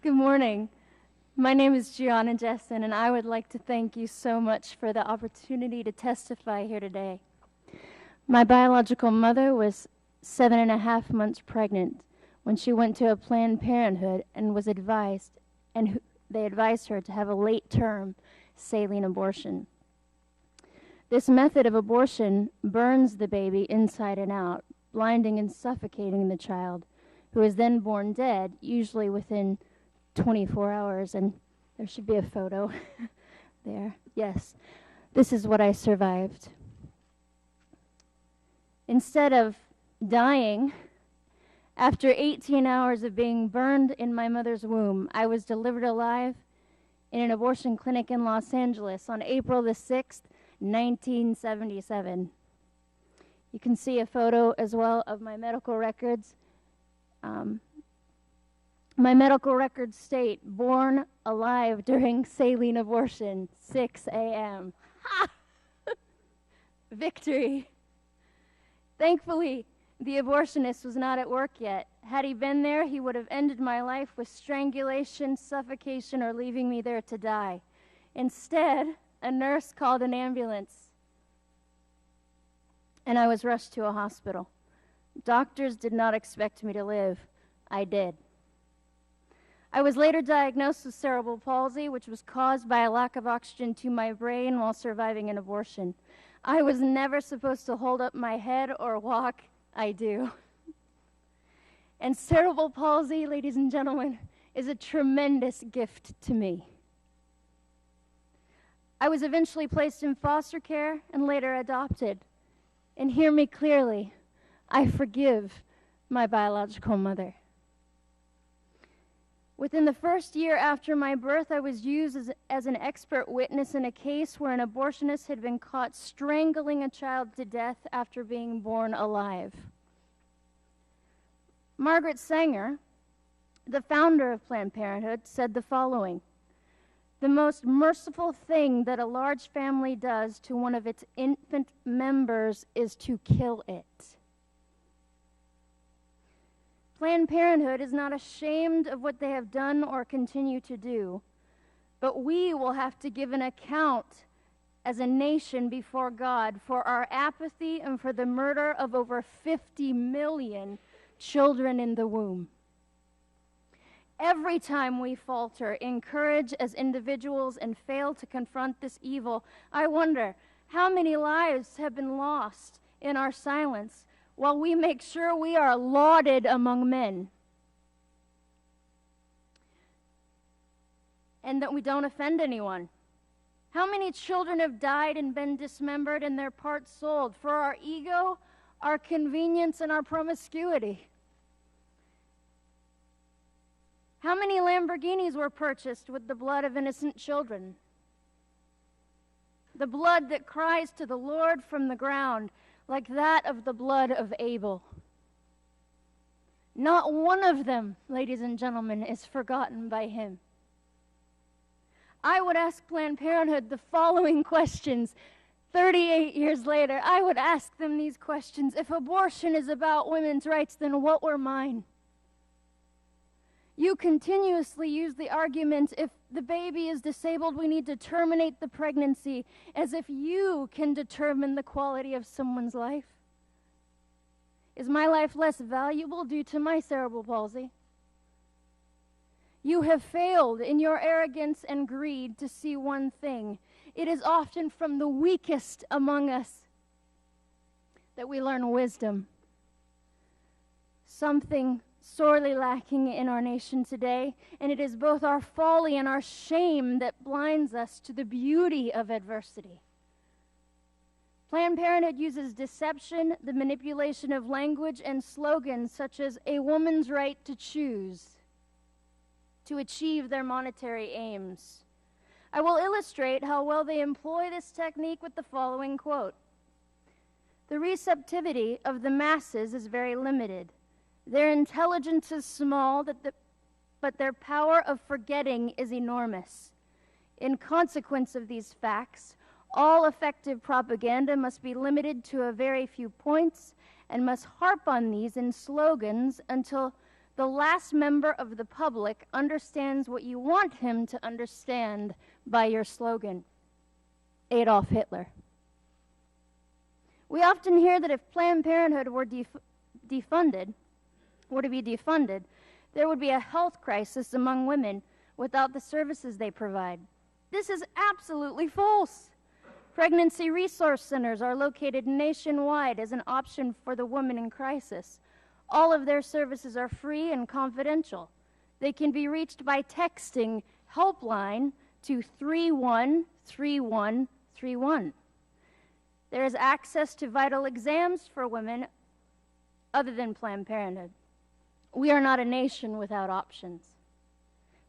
Good morning. My name is Gianna Jessen, and I would like to thank you so much for the opportunity to testify here today. My biological mother was 7.5 months pregnant when she went to a Planned Parenthood and was advised, they advised her to have a late-term saline abortion. This method of abortion burns the baby inside and out, blinding and suffocating the child, who is then born dead, usually within 24 hours, and there should be a photo there. Yes, this is what I survived. Instead of dying, after 18 hours of being burned in my mother's womb, I was delivered alive in an abortion clinic in Los Angeles on April the 6th, 1977. You can see a photo as well of my medical records. My medical records state, born alive during saline abortion, 6 a.m. Ha! Victory. Thankfully, the abortionist was not at work yet. Had he been there, he would have ended my life with strangulation, suffocation, or leaving me there to die. Instead, a nurse called an ambulance, and I was rushed to a hospital. Doctors did not expect me to live. I did. I was later diagnosed with cerebral palsy, which was caused by a lack of oxygen to my brain while surviving an abortion. I was never supposed to hold up my head or walk. I do. And cerebral palsy, ladies and gentlemen, is a tremendous gift to me. I was eventually placed in foster care and later adopted. And hear me clearly, I forgive my biological mother. Within the first year after my birth, I was used as an expert witness in a case where an abortionist had been caught strangling a child to death after being born alive. Margaret Sanger, the founder of Planned Parenthood, said the following: "The most merciful thing that a large family does to one of its infant members is to kill it." Planned Parenthood is not ashamed of what they have done or continue to do, but we will have to give an account as a nation before God for our apathy and for the murder of over 50 million children in the womb. Every time we falter in courage as individuals and fail to confront this evil, I wonder how many lives have been lost in our silence while we make sure we are lauded among men and that we don't offend anyone. How many children have died and been dismembered and their parts sold for our ego, our convenience, and our promiscuity? How many Lamborghinis were purchased with the blood of innocent children? The blood that cries to the Lord from the ground, like that of the blood of Abel. Not one of them, ladies and gentlemen, is forgotten by him. I would ask Planned Parenthood the following questions. 38 years later, I would ask them these questions. If abortion is about women's rights, then what were mine? You continuously use the argument, if the baby is disabled, we need to terminate the pregnancy, as if you can determine the quality of someone's life. Is my life less valuable due to my cerebral palsy? You have failed in your arrogance and greed to see one thing. It is often from the weakest among us that we learn wisdom. Something sorely lacking in our nation today, and it is both our folly and our shame that blinds us to the beauty of adversity. Planned Parenthood uses deception, the manipulation of language, and slogans such as a woman's right to choose to achieve their monetary aims. I will illustrate how well they employ this technique with the following quote: "The receptivity of the masses is very limited. Their intelligence is small, but their power of forgetting is enormous. In consequence of these facts, all effective propaganda must be limited to a very few points and must harp on these in slogans until The last member of the public understands what you want him to understand by your slogan. Adolf Hitler. We often hear that if Planned Parenthood were to be defunded, there would be a health crisis among women without the services they provide. This is absolutely false. Pregnancy resource centers are located nationwide as an option for the woman in crisis. All of their services are free and confidential. They can be reached by texting helpline to 313131. There is access to vital exams for women other than Planned Parenthood. We are not a nation without options.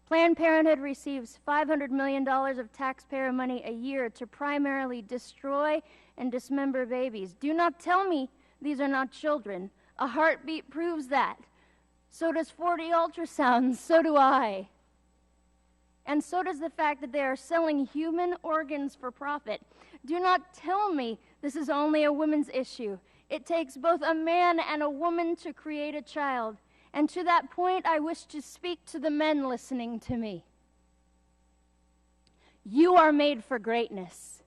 Planned Parenthood receives $500 million of taxpayer money a year to primarily destroy and dismember babies. Do not tell me these are not children. A heartbeat proves that. So does 40 ultrasounds. So do I. And so does the fact that they are selling human organs for profit. Do not tell me this is only a women's issue. It takes both a man and a woman to create a child. And to that point, I wish to speak to the men listening to me. You are made for greatness.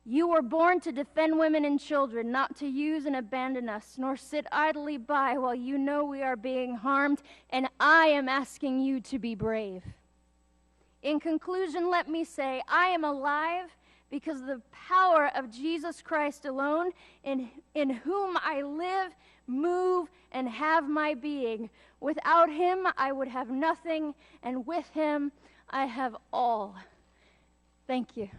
You were born to defend women and children, not to use and abandon us, nor sit idly by while you know we are being harmed, and I am asking you to be brave. In conclusion, let me say, I am alive because of the power of Jesus Christ alone, in whom I live, move, and have my being. Without him, I would have nothing, and with him, I have all. Thank you.